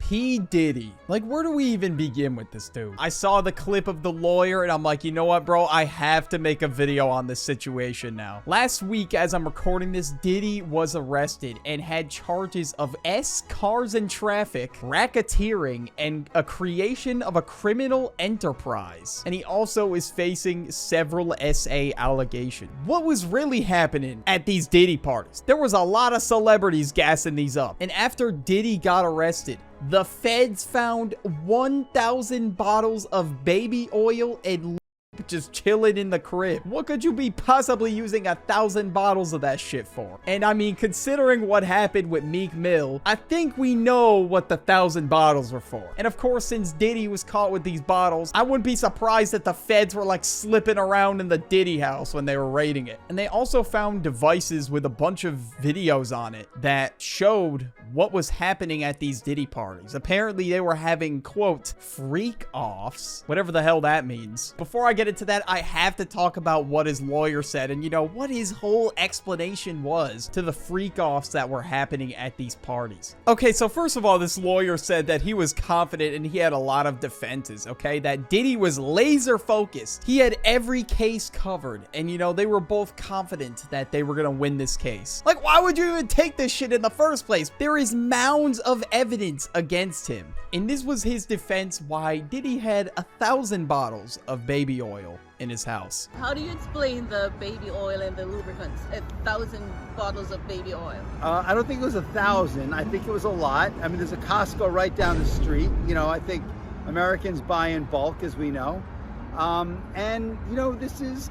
P Diddy. Like, where do we even begin with this dude? I saw the clip of the lawyer and I'm like, you know what, bro? I have to make a video on this situation now. Last week, as I'm recording this, Diddy was arrested and had charges of cars and traffic, racketeering, and a creation of a criminal enterprise. And he also is facing several SA allegations. What was really happening at these Diddy parties? There was a lot of celebrities gassing these up. And after Diddy got arrested, the feds found 1,000 bottles of baby oil and just chilling in the crib. What could you be possibly using 1,000 bottles of that shit for? And I mean, considering what happened with Meek Mill, I think we know what the 1,000 bottles were for. And of course, since Diddy was caught with these bottles, I wouldn't be surprised that the feds were like slipping around in the Diddy house when they were raiding it. And they also found devices with a bunch of videos on it that showed what was happening at these Diddy parties. Apparently, they were having, quote, freak offs, whatever the hell that means. Before I get into that, I have to talk about what his lawyer said and, you know, what his whole explanation was to the freak offs that were happening at these parties. Okay, so first of all, this lawyer said that he was confident and he had a lot of defenses, okay? That Diddy was laser focused. He had every case covered and, you know, they were both confident that they were gonna win this case. Like, why would you even take this shit in the first place? There is mounds of evidence against him. And this was his defense why Diddy had 1,000 bottles of baby oil in his house. How do you explain the baby oil and the lubricants? 1,000 bottles of baby oil. I don't think it was 1,000. I think it was a lot. I mean, there's a Costco right down the street. You know, I think Americans buy in bulk, as we know. And you know, this is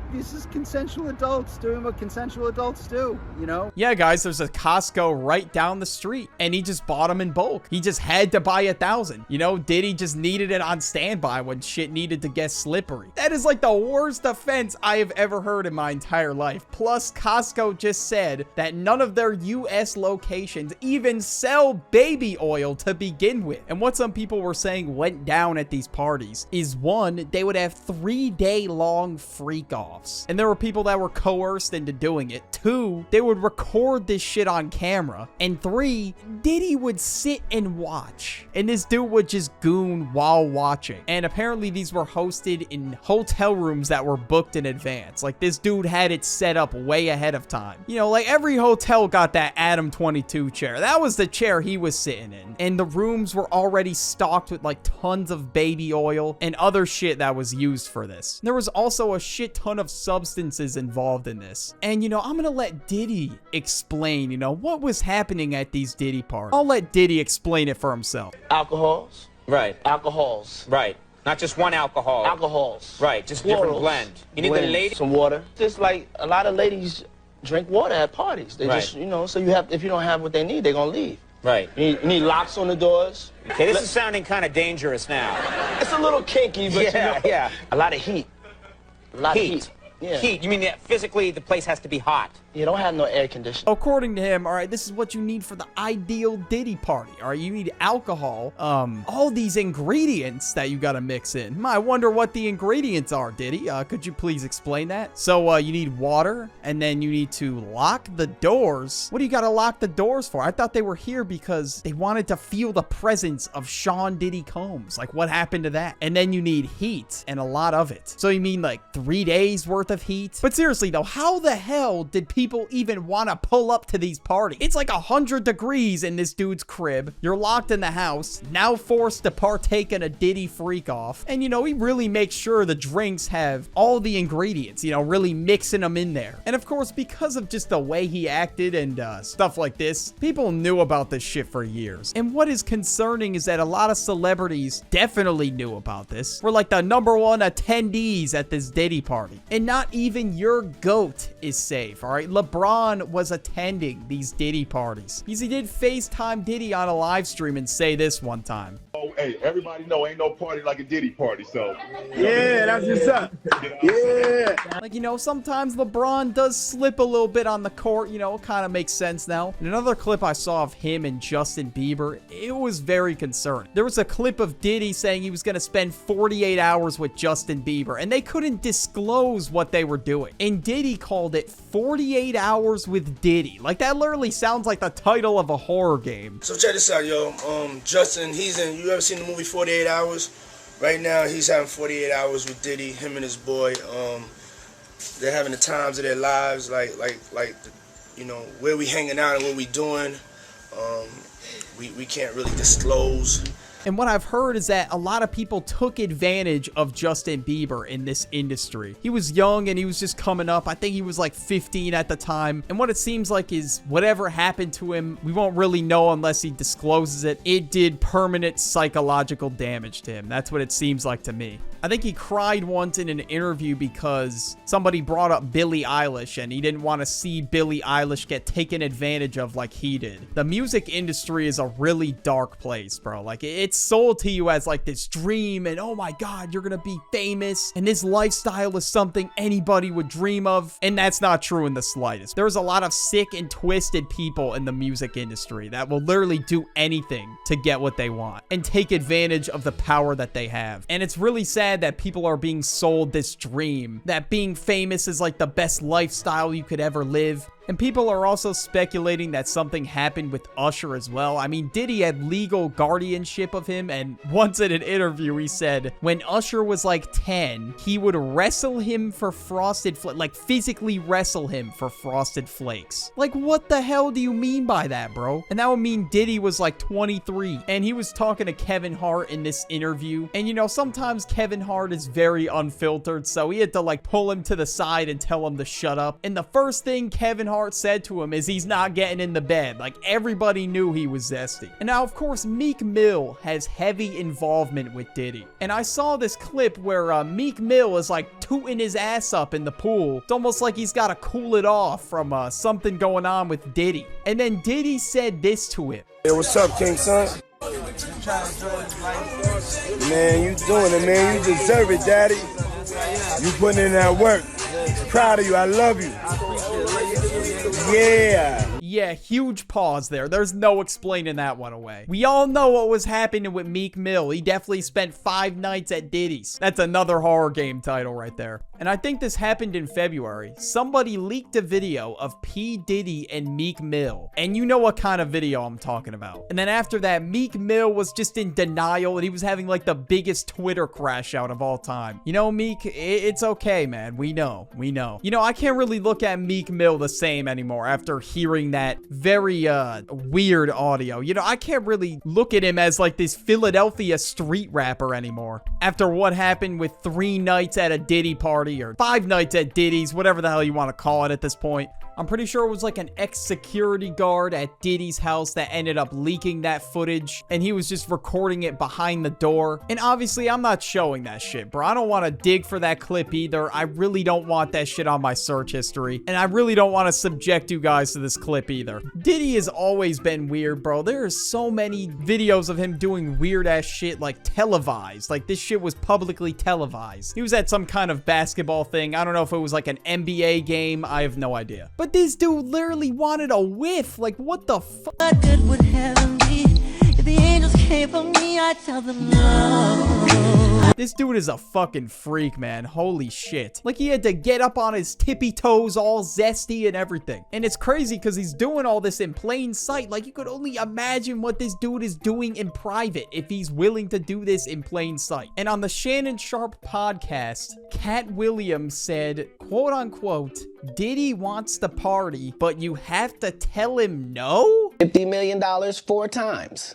consensual adults doing what consensual adults do, you know? Yeah, guys, there's a Costco right down the street and he just bought them in bulk. He just had to buy 1,000. You know, Diddy just needed it on standby when shit needed to get slippery. That is like the worst defense I have ever heard in my entire life. Plus, Costco just said that none of their US locations even sell baby oil to begin with. And what some people were saying went down at these parties is, one, they would have 3-day-long freak-offs. And there were people that were coerced into doing it. 2, they would record this shit on camera. And 3, Diddy would sit and watch. And this dude would just goon while watching. And apparently these were hosted in hotel rooms that were booked in advance. Like, this dude had it set up way ahead of time. You know, like every hotel got that Adam 22 chair. That was the chair he was sitting in. And the rooms were already stocked with like tons of baby oil and other shit that was used for this. There was also a shit ton of substances involved in this. And, you know, I'm gonna let Diddy explain, you know, what was happening at these Diddy parties. I'll let Diddy explain it for himself. Alcohols. Right. Alcohols. Right. Not just one alcohol. Alcohols. Right. Just different blend. You need the lady. Some water. Just like a lot of ladies drink water at parties. They just, you know, so you have, if you don't have what they need, they're gonna leave. Right. You need locks on the doors. Okay, this is sounding kind of dangerous now. It's a little kinky, but yeah, you know, yeah. A lot of heat. A lot of heat. Yeah. Heat. You mean that physically the place has to be hot? You don't have no air conditioning. According to him, all right, this is what you need for the ideal Diddy party. All right, you need alcohol, all these ingredients that you gotta mix in. I wonder what the ingredients are, Diddy. Could you please explain that? So, you need water, and then you need to lock the doors. What do you gotta lock the doors for? I thought they were here because they wanted to feel the presence of Sean Diddy Combs. Like, what happened to that? And then you need heat, and a lot of it. So you mean like 3 days worth of heat? But seriously though, how the hell did people even want to pull up to these parties? It's like 100 degrees in this dude's crib. You're locked in the house, now forced to partake in a Diddy freak off. And you know, he really makes sure the drinks have all the ingredients, you know, really mixing them in there. And of course, because of just the way he acted and stuff like this, people knew about this shit for years. And what is concerning is that a lot of celebrities definitely knew about this. We're like the #1 attendees at this Diddy party. And not even your GOAT is safe, all right? LeBron was attending these Diddy parties. He did FaceTime Diddy on a live stream and say this one time. Oh, hey, everybody know ain't no party like a Diddy party, so. Yeah, that's what's up. Yeah. Like, you know, sometimes LeBron does slip a little bit on the court, you know, it kind of makes sense now. In another clip I saw of him and Justin Bieber, it was very concerning. There was a clip of Diddy saying he was going to spend 48 hours with Justin Bieber, and they couldn't disclose what they were doing. And Diddy called it 48 Hours with Diddy. Like, that literally sounds like the title of a horror game. So check this out, yo. Justin, you ever seen the movie 48 Hours? Right now, he's having 48 hours with Diddy, him and his boy. They're having the times of their lives, like, you know, where we hanging out and what we doing. We can't really disclose. And what I've heard is that a lot of people took advantage of Justin Bieber in this industry. He was young and he was just coming up. I think he was like 15 at the time. And what it seems like is whatever happened to him, we won't really know unless he discloses it. It did permanent psychological damage to him. That's what it seems like to me. I think he cried once in an interview because somebody brought up Billie Eilish and he didn't want to see Billie Eilish get taken advantage of like he did. The music industry is a really dark place, bro. Like, it's sold to you as like this dream and oh my God, you're gonna be famous and this lifestyle is something anybody would dream of. And that's not true in the slightest. There's a lot of sick and twisted people in the music industry that will literally do anything to get what they want and take advantage of the power that they have. And it's really sad that people are being sold this dream that being famous is like the best lifestyle you could ever live. And people are also speculating that something happened with Usher as well. I mean, Diddy had legal guardianship of him, and once in an interview, he said when Usher was like 10, he would wrestle him for Frosted Flakes, like physically wrestle him for Frosted Flakes. Like, what the hell do you mean by that, bro? And that would mean Diddy was like 23, and he was talking to Kevin Hart in this interview. And you know, sometimes Kevin Hart is very unfiltered, so he had to like pull him to the side and tell him to shut up. And the first thing Kevin Hart said to him is he's not getting in the bed. Like, everybody knew he was zesty. And now, of course, Meek Mill has heavy involvement with Diddy. And I saw this clip where Meek Mill is like tooting his ass up in the pool. It's almost like he's got to cool it off from something going on with Diddy. And then Diddy said this to him. Hey, what's up, King Son? Man, you doing it, man. You deserve it, Daddy. You putting in that work. Proud of you. I love you. Yeah, huge pause there. There's no explaining that one away. We all know what was happening with Meek Mill. He definitely spent 5 nights at Diddy's. That's another horror game title right there. And I think this happened in February. Somebody leaked a video of P Diddy and Meek Mill. And you know what kind of video I'm talking about. And then after that, Meek Mill was just in denial and he was having like the biggest Twitter crash out of all time. You know, Meek, it's okay, man. We know. You know, I can't really look at Meek Mill the same anymore after hearing that very weird audio. You know, I can't really look at him as like this Philadelphia street rapper anymore after what happened with 3 nights at a Diddy party or 5 nights at Diddy's, whatever the hell you want to call it at this point. I'm pretty sure it was like an ex-security guard at Diddy's house that ended up leaking that footage, and he was just recording it behind the door. And obviously, I'm not showing that shit, bro. I don't want to dig for that clip either. I really don't want that shit on my search history, and I really don't want to subject you guys to this clip either. Diddy has always been weird, bro. There are so many videos of him doing weird-ass shit, like televised. Like, this shit was publicly televised. He was at some kind of basketball thing. I don't know if it was like an NBA game. I have no idea. But this dude literally wanted a whiff. Like, what the fuck? What good would heaven be if the angels came for me? I tell them no. This dude is a fucking freak, man. Holy shit. Like, he had to get up on his tippy toes all zesty and everything. And it's crazy because he's doing all this in plain sight. Like, you could only imagine what this dude is doing in private if he's willing to do this in plain sight. And on the Shannon Sharp podcast, Cat Williams said, quote unquote, Diddy wants to party, but you have to tell him no? $50 million 4 times.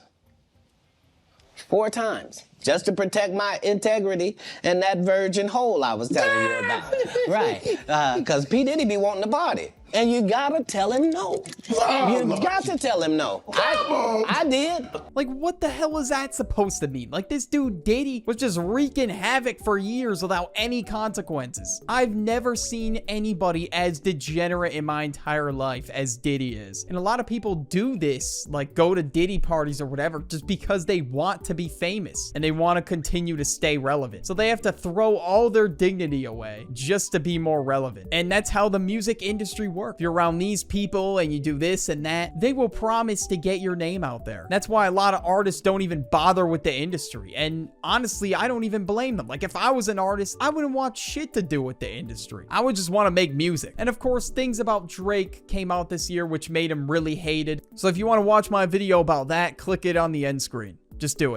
4 times. Just to protect my integrity and that virgin hole I was telling you about. Right. Because P Diddy be wanting to party. And you gotta tell him no. You got to tell him no. I did. Like, what the hell is that supposed to mean? Like, this dude Diddy was just wreaking havoc for years without any consequences. I've never seen anybody as degenerate in my entire life as Diddy is. And a lot of people do this, like go to Diddy parties or whatever, just because they want to be famous and they want to continue to stay relevant. So they have to throw all their dignity away just to be more relevant. And that's how the music industry works. If you're around these people and you do this and that, they will promise to get your name out there. That's why a lot of artists don't even bother with the industry. And honestly, I don't even blame them. Like, if I was an artist, I wouldn't want shit to do with the industry. I would just want to make music. And of course, things about Drake came out this year, which made him really hated. So if you want to watch my video about that, click it on the end screen. Just do it.